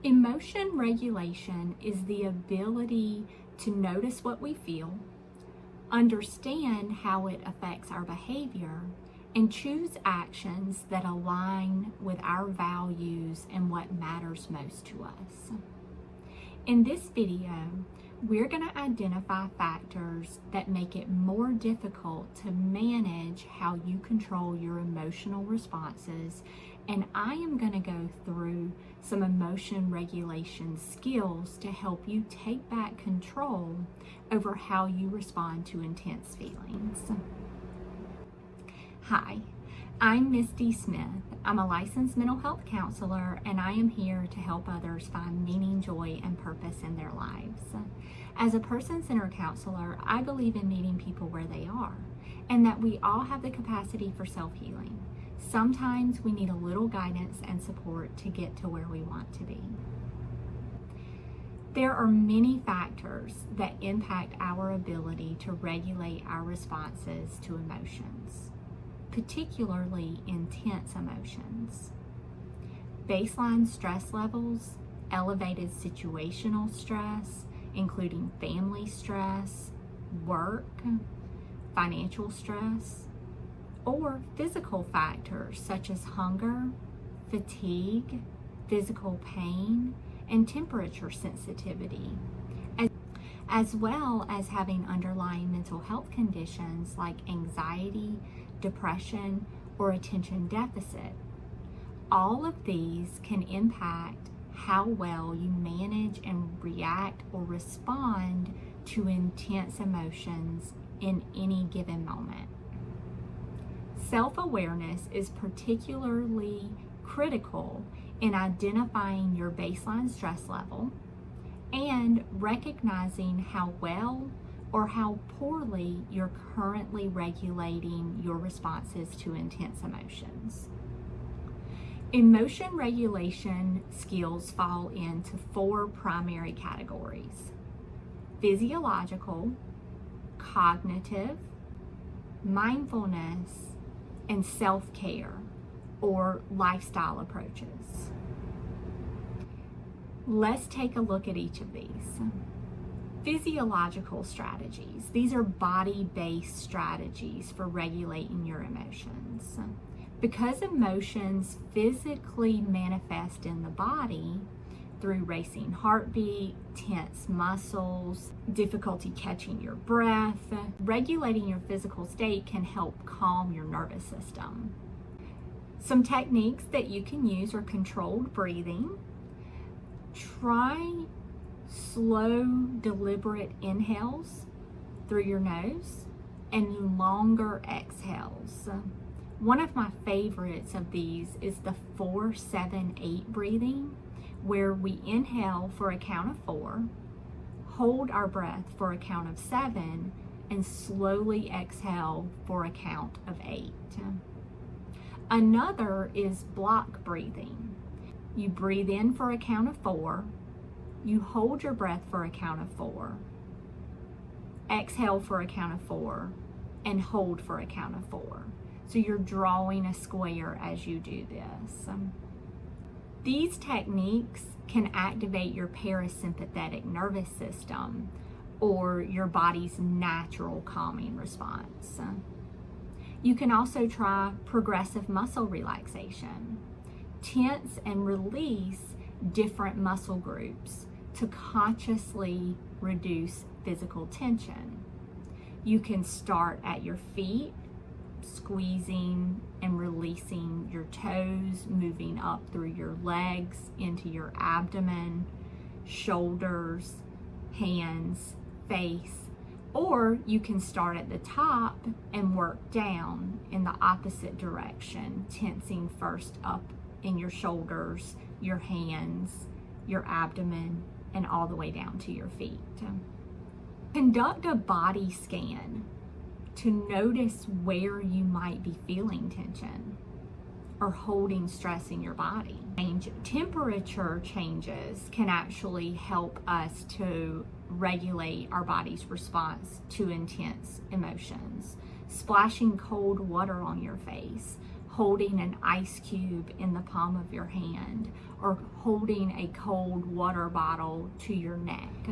Emotion regulation is the ability to notice what we feel, understand how it affects our behavior, and choose actions that align with our values and what matters most to us. In this video, we're going to identify factors that make it more difficult to manage how you control your emotional responses, and I am going to go through some emotion regulation skills to help you take back control over how you respond to intense feelings. Hi, I'm Misty Smith. I'm a licensed mental health counselor, and I am here to help others find meaning, joy, and purpose in their lives. As a person-centered counselor, I believe in meeting people where they are, and that we all have the capacity for self-healing. Sometimes we need a little guidance and support to get to where we want to be. There are many factors that impact our ability to regulate our responses to emotions, particularly intense emotions. Baseline stress levels, elevated situational stress, including family stress, work, financial stress, or physical factors such as hunger, fatigue, physical pain, and temperature sensitivity, as well as having underlying mental health conditions like anxiety, depression, or attention deficit. All of these can impact how well you manage and react or respond to intense emotions in any given moment. Self-awareness is particularly critical in identifying your baseline stress level and recognizing how well or how poorly you're currently regulating your responses to intense emotions. Emotion regulation skills fall into 4 primary categories: physiological, cognitive, mindfulness, and self-care or lifestyle approaches. Let's take a look at each of these. Physiological strategies. These are body-based strategies for regulating your emotions. Because emotions physically manifest in the body through racing heartbeat, tense muscles, difficulty catching your breath, regulating your physical state can help calm your nervous system. Some techniques that you can use are controlled breathing. Try slow, deliberate inhales through your nose and longer exhales. One of my favorites of these is the 4-7-8 breathing, where we inhale for a count of 4, hold our breath for a count of 7, and slowly exhale for a count of 8. Another is block breathing. You breathe in for a count of 4, you hold your breath for a count of 4, exhale for a count of 4, and hold for a count of 4. So you're drawing a square as you do this. These techniques can activate your parasympathetic nervous system, or your body's natural calming response. You can also try progressive muscle relaxation. Tense and release different muscle groups to consciously reduce physical tension. You can start at your feet, squeezing and releasing your toes, moving up through your legs into your abdomen, shoulders, hands, face, or you can start at the top and work down in the opposite direction, tensing first up in your shoulders, your hands, your abdomen, and all the way down to your feet. Conduct a body scan to notice where you might be feeling tension or holding stress in your body. Temperature changes can actually help us to regulate our body's response to intense emotions. Splashing cold water on your face, holding an ice cube in the palm of your hand, or holding a cold water bottle to your neck.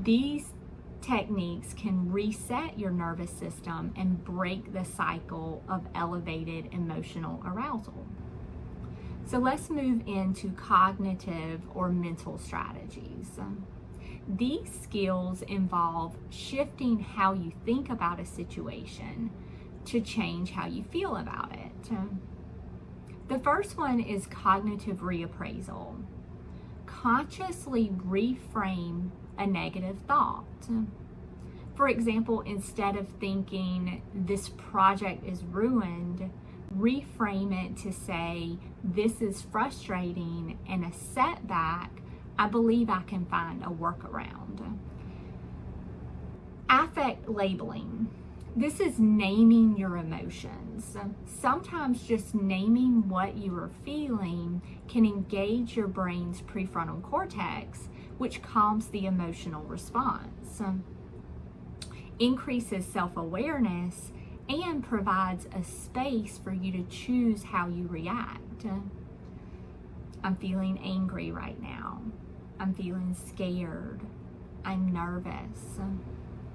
These techniques can reset your nervous system and break the cycle of elevated emotional arousal. So let's move into cognitive or mental strategies. These skills involve shifting how you think about a situation to change how you feel about it. The first one is cognitive reappraisal. Consciously reframe a negative thought. For example, instead of thinking this project is ruined, reframe it to say, this is frustrating and a setback. I believe I can find a workaround. Affect labeling. This is naming your emotions. Sometimes just naming what you are feeling can engage your brain's prefrontal cortex, which calms the emotional response, increases self-awareness, and provides a space for you to choose how you react. I'm feeling angry right now. I'm feeling scared. I'm nervous.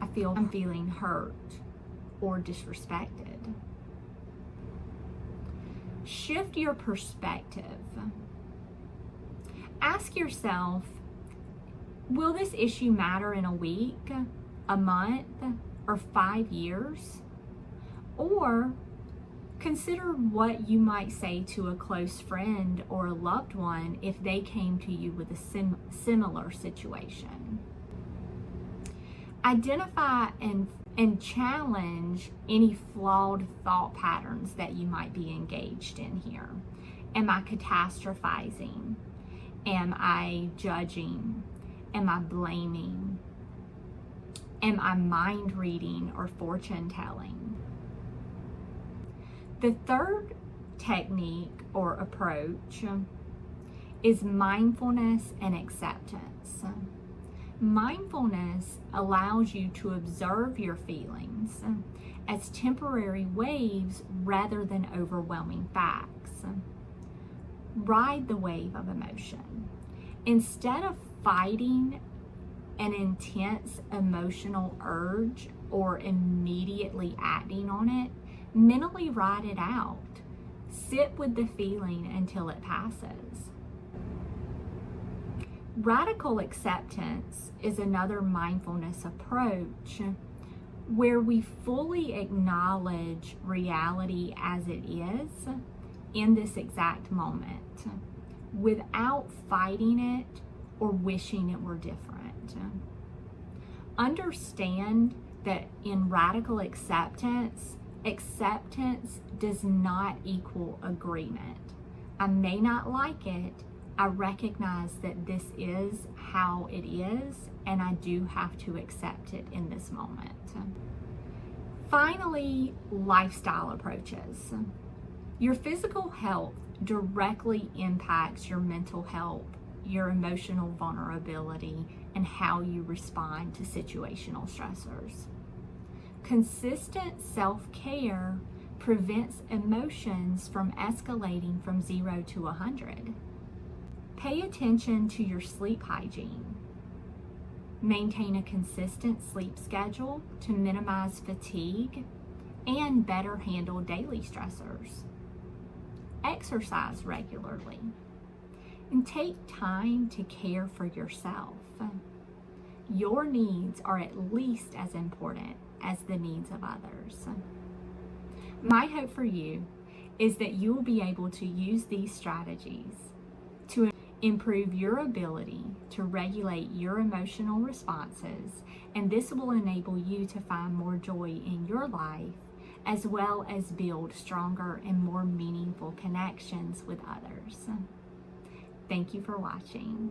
I'm feeling hurt or disrespected. Shift your perspective. Ask yourself, will this issue matter in a week, a month, or 5 years? Or consider what you might say to a close friend or a loved one if they came to you with a similar situation. Identify and challenge any flawed thought patterns that you might be engaged in here. Am I catastrophizing? Am I judging? Am I blaming? Am I mind reading or fortune telling? The third technique or approach is mindfulness and acceptance. Mindfulness allows you to observe your feelings as temporary waves rather than overwhelming facts. Ride the wave of emotion. Instead of fighting an intense emotional urge or immediately acting on it, mentally ride it out. Sit with the feeling until it passes. Radical acceptance is another mindfulness approach where we fully acknowledge reality as it is in this exact moment without fighting it or wishing it were different. Understand that in radical acceptance, acceptance does not equal agreement. I may not like it. I recognize that this is how it is, and I do have to accept it in this moment. Finally, lifestyle approaches. Your physical health directly impacts your mental health, your emotional vulnerability, and how you respond to situational stressors. Consistent self-care prevents emotions from escalating from 0 to 100. Pay attention to your sleep hygiene. Maintain a consistent sleep schedule to minimize fatigue and better handle daily stressors. Exercise regularly. And take time to care for yourself. Your needs are at least as important as the needs of others. My hope for you is that you will be able to use these strategies to improve your ability to regulate your emotional responses, and this will enable you to find more joy in your life, as well as build stronger and more meaningful connections with others. Thank you for watching.